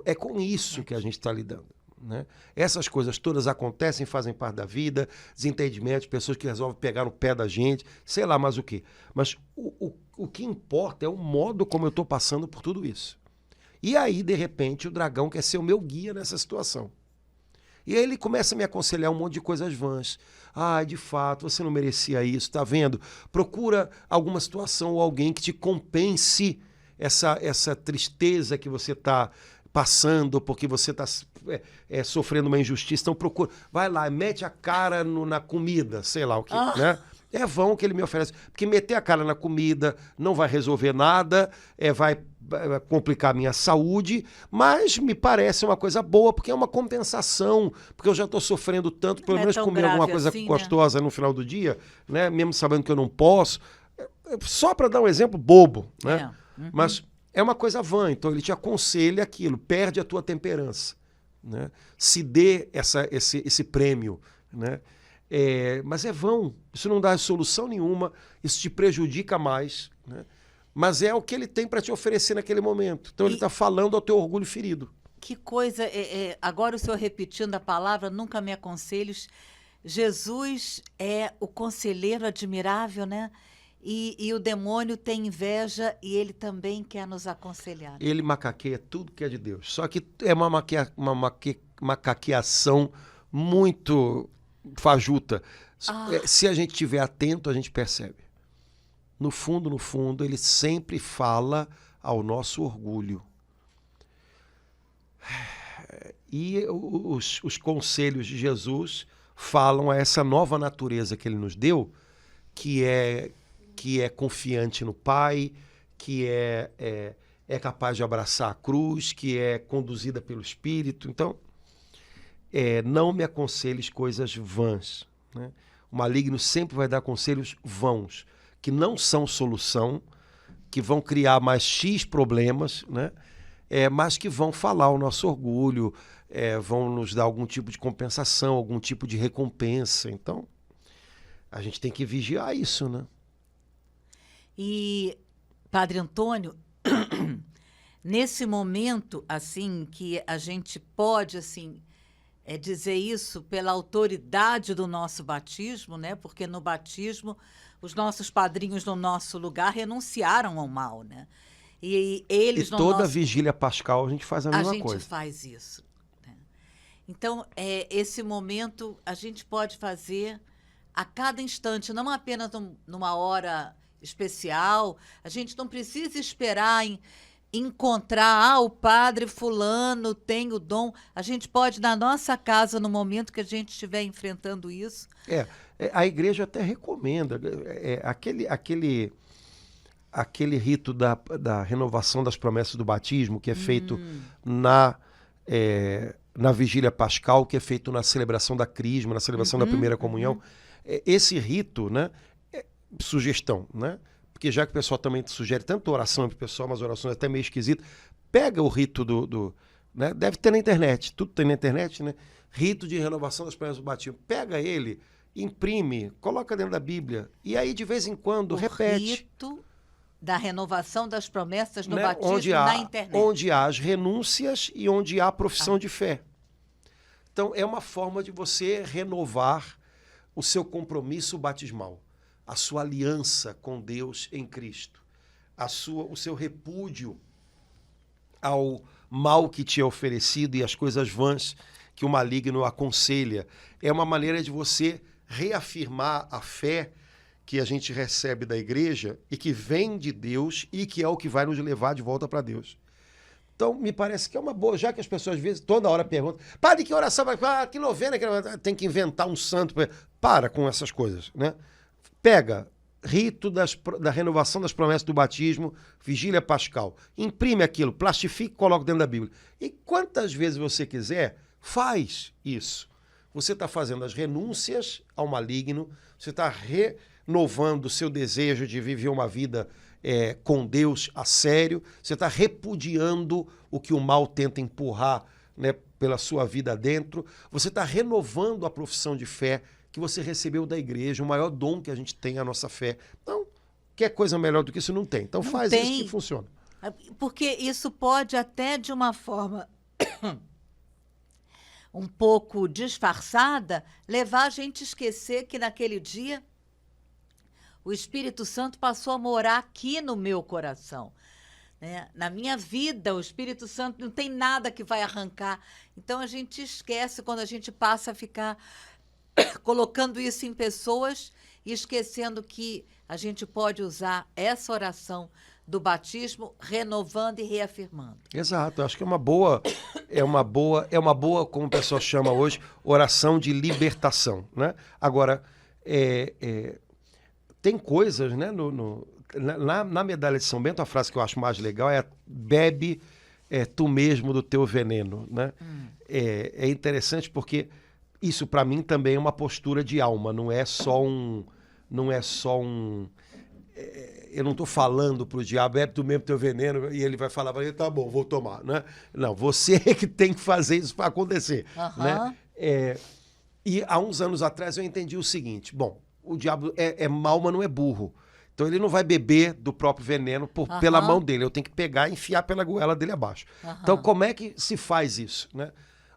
é com isso que a gente está lidando. Né? Essas coisas todas acontecem, fazem parte da vida, desentendimentos, pessoas que resolvem pegar no pé da gente, sei lá mais o quê. Mas o que importa é o modo como eu estou passando por tudo isso. E aí, de repente, o dragão quer ser o meu guia nessa situação. E aí ele começa a me aconselhar um monte de coisas vãs. Ah, de fato, você não merecia isso, tá vendo? Procura alguma situação ou alguém que te compense essa tristeza que você está passando, porque você está sofrendo uma injustiça. Então procura, vai lá, mete a cara na comida, sei lá o que, né? É vão o que ele me oferece. Porque meter a cara na comida não vai resolver nada, vai complicar a minha saúde, mas me parece uma coisa boa, porque é uma compensação, porque eu já estou sofrendo tanto, pelo menos comer alguma coisa assim, gostosa, né? No final do dia, né? Mesmo sabendo que eu não posso. Só para dar um exemplo bobo, né? Mas é uma coisa vã, então ele te aconselha aquilo, perde a tua temperança, né? Se dê esse prêmio, né? Mas é vão, isso não dá solução nenhuma, isso te prejudica mais, né? Mas é o que ele tem para te oferecer naquele momento. Então ele está falando ao teu orgulho ferido. Que coisa, agora o senhor repetindo a palavra, nunca me aconselhos, Jesus é o conselheiro admirável, né? E o demônio tem inveja e ele também quer nos aconselhar. Ele macaqueia tudo que é de Deus, só que é uma macaqueação muito fajuta. Se a gente estiver atento, a gente percebe. No fundo, ele sempre fala ao nosso orgulho. E os conselhos de Jesus falam a essa nova natureza que ele nos deu, que é confiante no Pai, que é capaz de abraçar a cruz, que é conduzida pelo Espírito. Então, não me aconselhes coisas vãs, né? O maligno sempre vai dar conselhos vãos, que não são solução, que vão criar mais X problemas, né? Mas que vão falar o nosso orgulho, vão nos dar algum tipo de compensação, algum tipo de recompensa. Então, a gente tem que vigiar isso, né? E, Padre Antônio, nesse momento, assim, que a gente pode, assim, dizer isso pela autoridade do nosso batismo, né? Porque no batismo os nossos padrinhos no nosso lugar renunciaram ao mal, né? E eles toda vigília pascal a gente faz a mesma coisa. A gente faz isso, né? Então, esse momento a gente pode fazer a cada instante, não apenas numa hora especial. A gente não precisa esperar encontrar, o padre fulano tem o dom. A gente pode, na nossa casa, no momento que a gente estiver enfrentando isso. A igreja até recomenda aquele rito da renovação das promessas do batismo, que é feito na vigília pascal, que é feito na celebração da crisma, na celebração da primeira comunhão. Esse rito, né, sugestão, né? Porque já que o pessoal também sugere tanta oração para o pessoal, umas orações até meio esquisitas, pega o rito né? Deve ter na internet, tudo tem na internet, né? Rito de renovação das promessas do batismo. Pega ele, imprime, coloca dentro da Bíblia, e aí de vez em quando repete. Rito da renovação das promessas no batismo na internet. Onde há as renúncias e onde há profissão de fé. Então, é uma forma de você renovar o seu compromisso batismal, a sua aliança com Deus em Cristo, o seu repúdio ao mal que te é oferecido e às coisas vãs que o maligno aconselha. É uma maneira de você reafirmar a fé que a gente recebe da igreja e que vem de Deus e que é o que vai nos levar de volta para Deus. Então, me parece que é uma boa, já que as pessoas às vezes toda hora perguntam, padre, que oração vai, que novena, tem que inventar um santo. Para com essas coisas, né? Pega rito da renovação das promessas do batismo, vigília pascal, imprime aquilo, plastifica e coloca dentro da Bíblia. E quantas vezes você quiser, faz isso. Você está fazendo as renúncias ao maligno, você está renovando o seu desejo de viver uma vida com Deus a sério, você está repudiando o que o mal tenta empurrar, né, pela sua vida dentro, você está renovando a profissão de fé que você recebeu da igreja, o maior dom que a gente tem é a nossa fé. Então, quer coisa melhor do que isso? Não tem. Então Não faz tem. isso que funciona. Porque isso pode até de uma forma um pouco disfarçada levar a gente a esquecer que naquele dia o Espírito Santo passou a morar aqui no meu coração. Né? Na minha vida, o Espírito Santo não tem nada que vai arrancar. Então a gente esquece quando a gente passa a ficar colocando isso em pessoas e esquecendo que a gente pode usar essa oração do batismo renovando e reafirmando. Exato, acho que é uma boa, como o pessoal chama hoje, oração de libertação, né? Agora, tem coisas, né, na medalha de São Bento, a frase que eu acho mais legal é bebe tu mesmo do teu veneno, né? É interessante porque isso para mim também é uma postura de alma, não é só um eu não estou falando para o diabo, bebe tu mesmo teu veneno, e ele vai falar para ele, tá bom, vou tomar, né? Não, você é que tem que fazer isso para acontecer, né? E há uns anos atrás eu entendi o seguinte, bom, o diabo é mau, mas não é burro. Então ele não vai beber do próprio veneno pela mão dele. Eu tenho que pegar e enfiar pela goela dele abaixo. Então como é que se faz isso, né?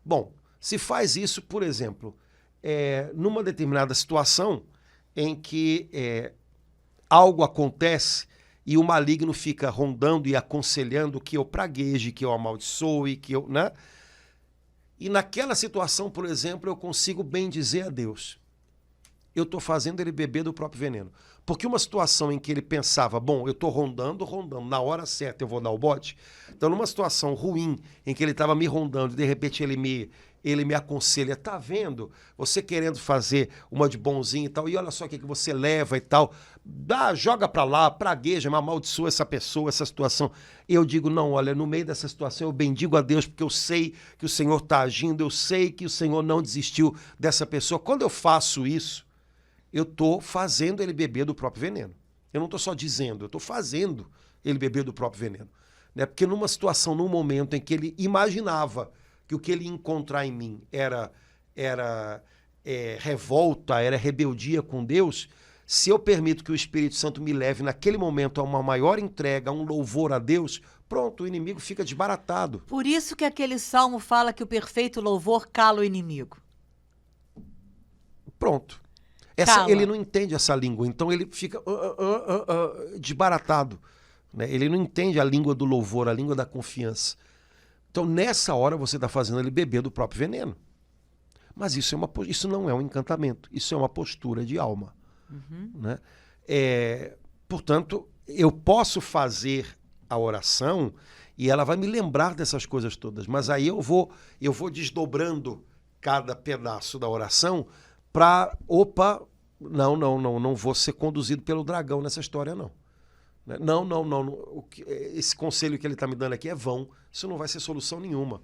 Bom, se faz isso, por exemplo, numa determinada situação em que algo acontece e o maligno fica rondando e aconselhando que eu pragueje, que eu amaldiçoe, que eu, né? E naquela situação, por exemplo, eu consigo bem dizer a Deus, eu estou fazendo ele beber do próprio veneno. Porque uma situação em que ele pensava, bom, eu estou rondando, na hora certa eu vou dar o bote. Então, numa situação ruim, em que ele estava me rondando, e de repente ele me aconselha, tá vendo? Você querendo fazer uma de bonzinho e tal, e olha só o que você leva e tal. Joga pra lá, pragueja, amaldiçoa essa pessoa, essa situação. Eu digo, não, olha, no meio dessa situação eu bendigo a Deus, porque eu sei que o Senhor está agindo, eu sei que o Senhor não desistiu dessa pessoa. Quando eu faço isso, eu estou fazendo ele beber do próprio veneno. Eu não estou só dizendo, eu estou fazendo ele beber do próprio veneno. Né? Porque numa situação, num momento em que ele imaginava que o que ele ia encontrar em mim era revolta, era rebeldia com Deus, se eu permito que o Espírito Santo me leve naquele momento a uma maior entrega, a um louvor a Deus, pronto, o inimigo fica desbaratado. Por isso que aquele salmo fala que o perfeito louvor cala o inimigo. Pronto. Ele não entende essa língua, então ele fica desbaratado. Né? Ele não entende a língua do louvor, a língua da confiança. Então, nessa hora, você está fazendo ele beber do próprio veneno. Mas isso não é um encantamento, isso é uma postura de alma. Né? Portanto, eu posso fazer a oração e ela vai me lembrar dessas coisas todas, mas aí eu vou desdobrando cada pedaço da oração para, não vou ser conduzido pelo dragão nessa história, não. Não. Esse conselho que ele está me dando aqui é vão. Isso não vai ser solução nenhuma.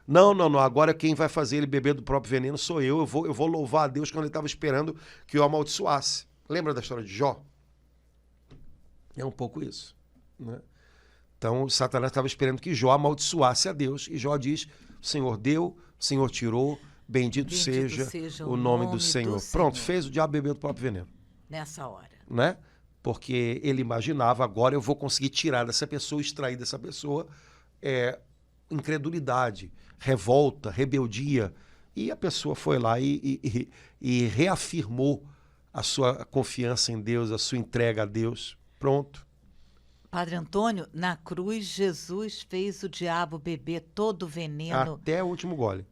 Não. Agora quem vai fazer ele beber do próprio veneno sou eu. Eu vou louvar a Deus quando ele estava esperando que eu amaldiçoasse. Lembra da história de Jó? É um pouco isso. Né? Então, Satanás estava esperando que Jó amaldiçoasse a Deus. E Jó diz, o Senhor deu, o Senhor tirou, bendito seja o nome do Senhor. Pronto, fez o diabo beber do próprio veneno. Nessa hora. Né? Porque ele imaginava, agora eu vou conseguir tirar dessa pessoa, extrair dessa pessoa incredulidade, revolta, rebeldia. E a pessoa foi lá e reafirmou a sua confiança em Deus, a sua entrega a Deus. Pronto. Padre Antônio, na cruz, Jesus fez o diabo beber todo o veneno. Até o último gole.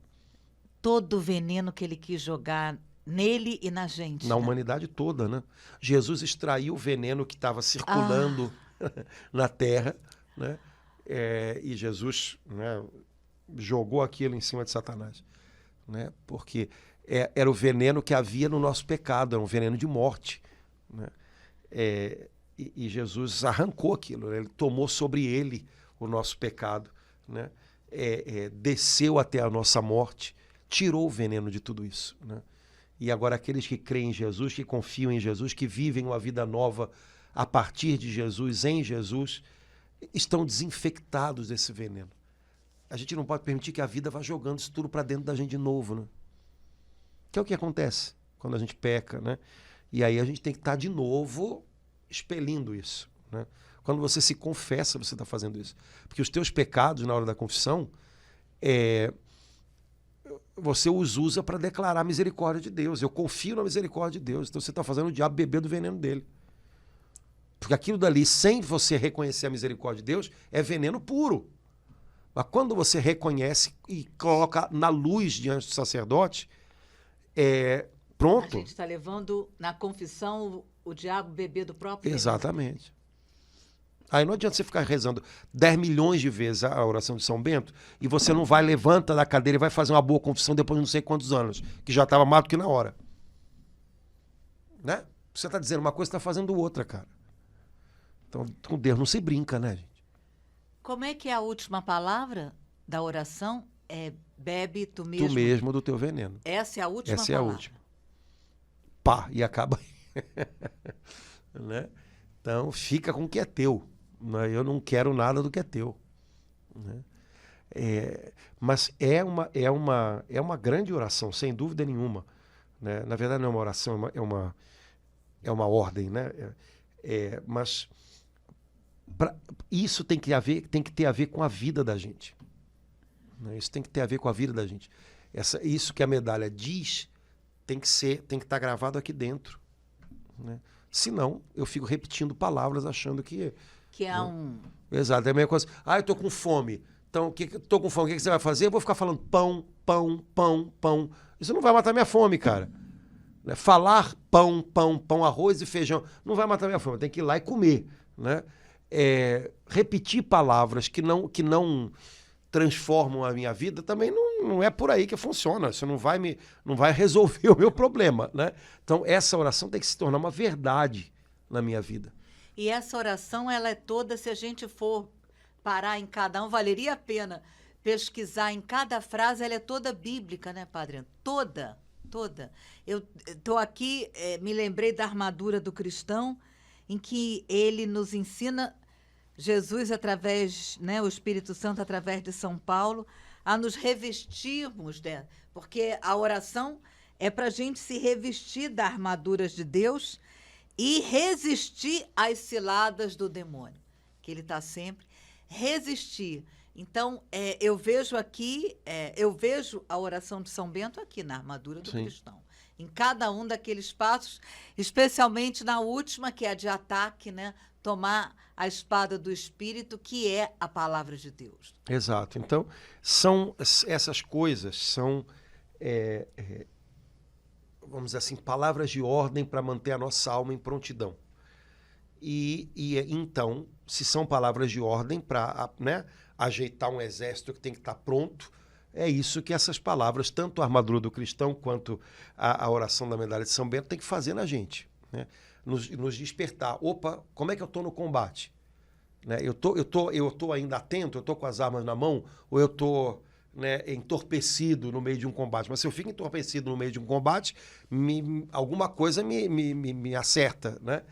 Todo o veneno que ele quis jogar nele e na gente. Na humanidade toda, né? Jesus extraiu o veneno que estava circulando na terra, né? E Jesus, né, jogou aquilo em cima de Satanás. Né? Porque era o veneno que havia no nosso pecado, era um veneno de morte. Né? E Jesus arrancou aquilo, né? Ele tomou sobre ele o nosso pecado, né? Desceu até a nossa morte, tirou o veneno de tudo isso. Né? E agora aqueles que creem em Jesus, que confiam em Jesus, que vivem uma vida nova a partir de Jesus, em Jesus, estão desinfectados desse veneno. A gente não pode permitir que a vida vá jogando isso tudo para dentro da gente de novo, né? Que é o que acontece quando a gente peca, né? E aí a gente tem que estar de novo expelindo isso, né? Quando você se confessa, você está fazendo isso. Porque os teus pecados, na hora da confissão, você os usa para declarar a misericórdia de Deus. Eu confio na misericórdia de Deus. Então você está fazendo o diabo beber do veneno dele. Porque aquilo dali, sem você reconhecer a misericórdia de Deus, é veneno puro. Mas quando você reconhece e coloca na luz diante do sacerdote, pronto. A gente está levando na confissão o diabo beber do próprio veneno. Exatamente. Aí não adianta você ficar rezando 10 milhões de vezes a oração de São Bento e você não vai, levanta da cadeira e vai fazer uma boa confissão depois de não sei quantos anos, que já estava mais do que na hora. Né? Você está dizendo uma coisa, está fazendo outra, cara. Então, com Deus não se brinca, né, gente? Como é que é a última palavra da oração? É bebe tu mesmo. Tu mesmo do teu veneno. Essa é a última Essa palavra. é a última. Pá, e acaba aí. Né? Então, fica com o que é teu. Eu não quero nada do que é teu. Né? Mas é uma grande oração, sem dúvida nenhuma. Né? Na verdade, não é uma oração, é uma ordem. Né? Mas isso tem que ter a ver com a vida da gente. Né? Isso tem que ter a ver com a vida da gente. Isso que a medalha diz tem que estar gravado aqui dentro. Né? Senão, eu fico repetindo palavras achando que... Que é um... Exato, é a mesma coisa. Eu tô com fome. Então, tô com fome, o que você vai fazer? Eu vou ficar falando pão, pão, pão, pão. Isso não vai matar minha fome, cara. Né? Falar pão, pão, pão, arroz e feijão não vai matar minha fome. Tem que ir lá e comer. Né? Repetir palavras que não transformam a minha vida também não é por aí que funciona. Isso não vai resolver o meu problema. Né? Então, essa oração tem que se tornar uma verdade na minha vida. E essa oração, ela é toda, se a gente for parar em cada um, valeria a pena pesquisar em cada frase, ela é toda bíblica, né, Padre? Toda. Eu estou aqui, me lembrei da armadura do cristão, em que ele nos ensina, Jesus através, né, o Espírito Santo através de São Paulo, a nos revestirmos, né? Porque a oração é para a gente se revestir da armadura de Deus e resistir às ciladas do demônio, que ele está sempre. Resistir. Então, eu vejo aqui, eu vejo a oração de São Bento aqui na armadura do cristão. Em cada um daqueles passos, especialmente na última, que é a de ataque, né? Tomar a espada do Espírito, que é a palavra de Deus. Exato. Então, essas coisas são... vamos dizer assim, palavras de ordem para manter a nossa alma em prontidão. E então, se são palavras de ordem para, né, ajeitar um exército que tem que estar pronto, é isso que essas palavras, tanto a armadura do cristão quanto a oração da medalha de São Bento, tem que fazer na gente. Né? Nos despertar. Opa, como é que eu estou no combate? Né? Eu tô ainda atento? Eu estou com as armas na mão? Ou eu estou... Né, entorpecido no meio de um combate. Mas se eu fico entorpecido no meio de um combate, alguma coisa me acerta. Né?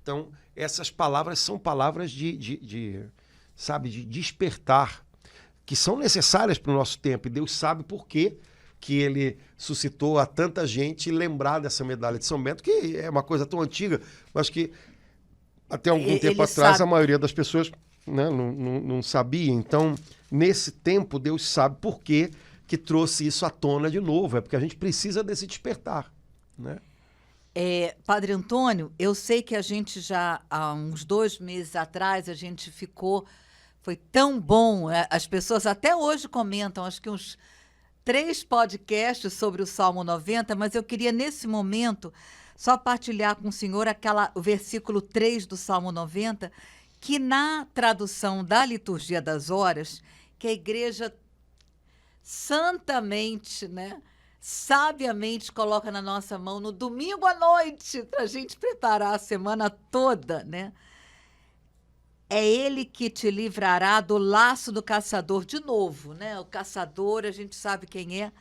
Então, essas palavras são palavras de despertar, que são necessárias para o nosso tempo. E Deus sabe por quê que ele suscitou a tanta gente lembrar dessa medalha de São Bento, que é uma coisa tão antiga, mas que até algum tempo atrás a maioria das pessoas, né, não sabia. Então, nesse tempo, Deus sabe por que trouxe isso à tona de novo. É porque a gente precisa desse despertar. Né? Padre Antônio, eu sei que a gente já, há uns 2 meses atrás, a gente foi tão bom, as pessoas até hoje comentam, acho que uns 3 podcasts sobre o Salmo 90, mas eu queria, nesse momento, só partilhar com o senhor o versículo 3 do Salmo 90, que na tradução da Liturgia das Horas, que a Igreja santamente, né, sabiamente coloca na nossa mão no domingo à noite, para a gente preparar a semana toda, né? É ele que te livrará do laço do caçador, de novo, né? O caçador, a gente sabe quem é,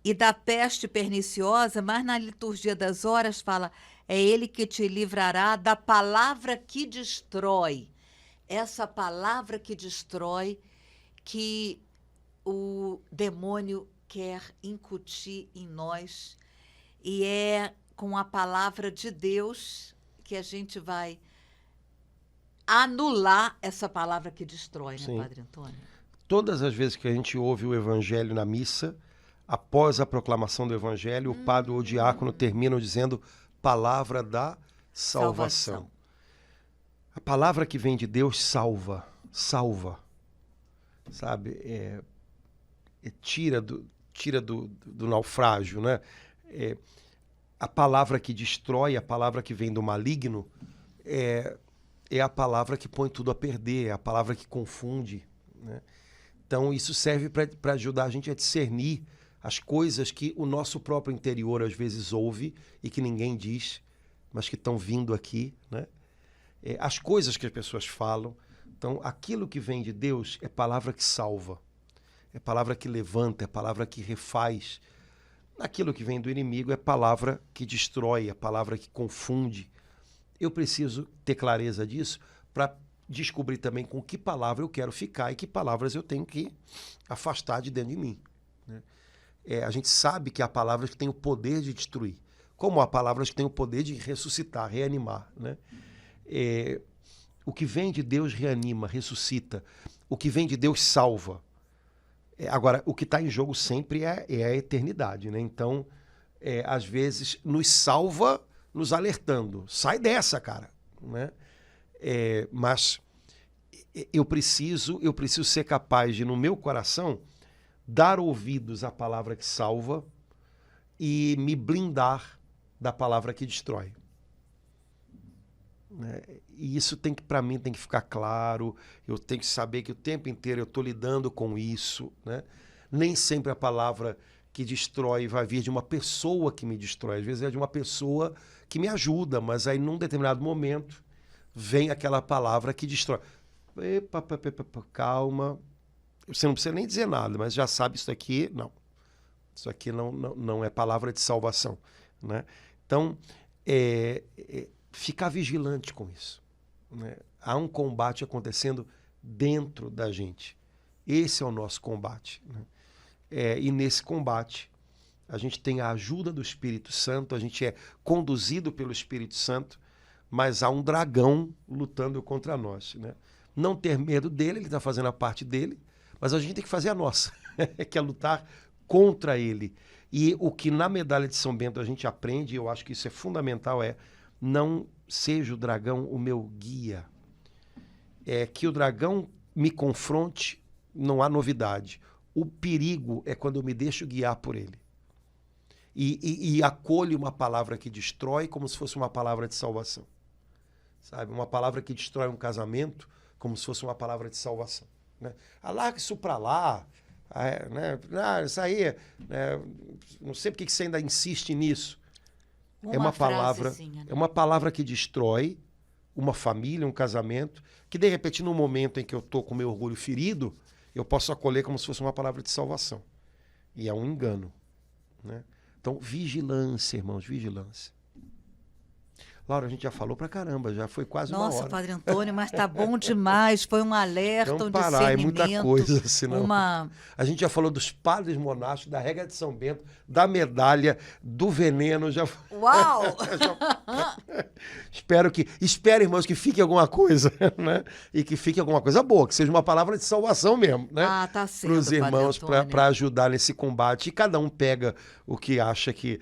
e da peste perniciosa, mas na Liturgia das Horas fala, é ele que te livrará da palavra que destrói. Essa palavra que destrói, que o demônio quer incutir em nós E é com a palavra de Deus que a gente vai anular essa palavra que destrói, né, Sim. Padre Antônio? Todas as vezes que a gente ouve o evangelho na missa, após a proclamação do evangelho, o padre ou o diácono terminam dizendo palavra da salvação. A palavra que vem de Deus salva, sabe? Tira do naufrágio, né? A palavra que destrói, a palavra que vem do maligno, é a palavra que põe tudo a perder, é a palavra que confunde, né? Então isso serve para ajudar a gente a discernir as coisas que o nosso próprio interior às vezes ouve e que ninguém diz, mas que estão vindo aqui, né? As coisas que as pessoas falam. Então, aquilo que vem de Deus é palavra que salva, é palavra que levanta, é palavra que refaz. Aquilo que vem do inimigo é palavra que destrói, é palavra que confunde. Eu preciso ter clareza disso para descobrir também com que palavra eu quero ficar e que palavras eu tenho que afastar de dentro de mim, né? A gente sabe que há palavras que têm o poder de destruir, como há palavras que têm o poder de ressuscitar, reanimar, né? O que vem de Deus reanima, ressuscita. O que vem de Deus salva. Agora, o que está em jogo sempre é a eternidade, né? Então, às vezes, nos salva nos alertando. Sai dessa, cara, né? Mas eu preciso ser capaz de, no meu coração, dar ouvidos à palavra que salva e me blindar da palavra que destrói, né? E isso para mim tem que ficar claro. Eu tenho que saber que o tempo inteiro eu estou lidando com isso, né? Nem sempre a palavra que destrói vai vir de uma pessoa que me destrói. Às vezes é de uma pessoa que me ajuda, mas aí num determinado momento vem aquela palavra que destrói. Epa, calma. Você não precisa nem dizer nada, mas já sabe isso aqui. Não. Isso aqui não é palavra de salvação, né? Então, ficar vigilante com isso, né? Há um combate acontecendo dentro da gente. Esse é o nosso combate, né? E nesse combate, a gente tem a ajuda do Espírito Santo, a gente é conduzido pelo Espírito Santo, mas há um dragão lutando contra nós, né? Não ter medo dele, ele está fazendo a parte dele, mas a gente tem que fazer a nossa, que é lutar contra ele. E o que na medalha de São Bento a gente aprende, e eu acho que isso é fundamental, não seja o dragão o meu guia. Que o dragão me confronte, não há novidade. O perigo é quando eu me deixo guiar por ele. E acolho uma palavra que destrói como se fosse uma palavra de salvação. Sabe? Uma palavra que destrói um casamento como se fosse uma palavra de salvação, né? Larga isso para lá, né? Isso aí, não sei porque que você ainda insiste nisso. É uma palavra que destrói uma família, um casamento, que de repente no momento em que eu estou com meu orgulho ferido, eu posso acolher como se fosse uma palavra de salvação. E é um engano, né? Então, vigilância, irmãos, vigilância. Laura, a gente já falou pra caramba, já foi quase uma hora. Nossa, Padre Antônio, mas tá bom demais. Foi um alerta, Vamos um parar, discernimento. É muita coisa, senão... A gente já falou dos padres monásticos, da regra de São Bento, da medalha, do veneno. Já... Uau! Espero, irmãos, que fique alguma coisa, né? E que fique alguma coisa boa, que seja uma palavra de salvação mesmo, né? Tá sendo, para os irmãos, para ajudar nesse combate. E cada um pega o que acha que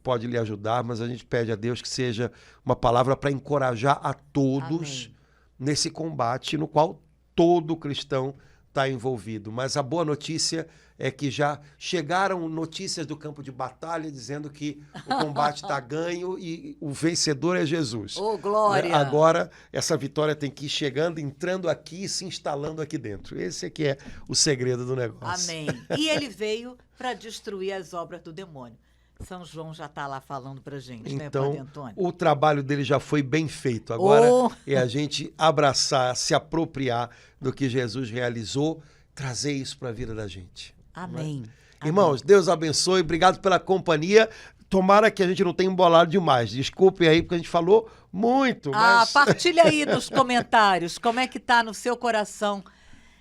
pode lhe ajudar, mas a gente pede a Deus que seja uma palavra para encorajar a todos. Amém. Nesse combate no qual todo cristão está envolvido. Mas a boa notícia é que já chegaram notícias do campo de batalha dizendo que o combate está ganho e o vencedor é Jesus. Oh, glória! Agora, essa vitória tem que ir chegando, entrando aqui e se instalando aqui dentro. Esse é que é o segredo do negócio. Amém. E ele veio para destruir as obras do demônio. São João já está lá falando para a gente, então, né, Padre Antônio? O trabalho dele já foi bem feito. Agora é a gente abraçar, se apropriar do que Jesus realizou, trazer isso para a vida da gente. Amém. Irmãos, Deus abençoe, obrigado pela companhia. Tomara que a gente não tenha embolado demais. Desculpem aí, porque a gente falou muito. Mas... Partilha aí nos comentários como é que está no seu coração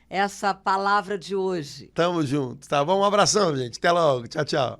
essa palavra de hoje. Tamo junto, tá bom? Um abração, gente. Até logo. Tchau, tchau.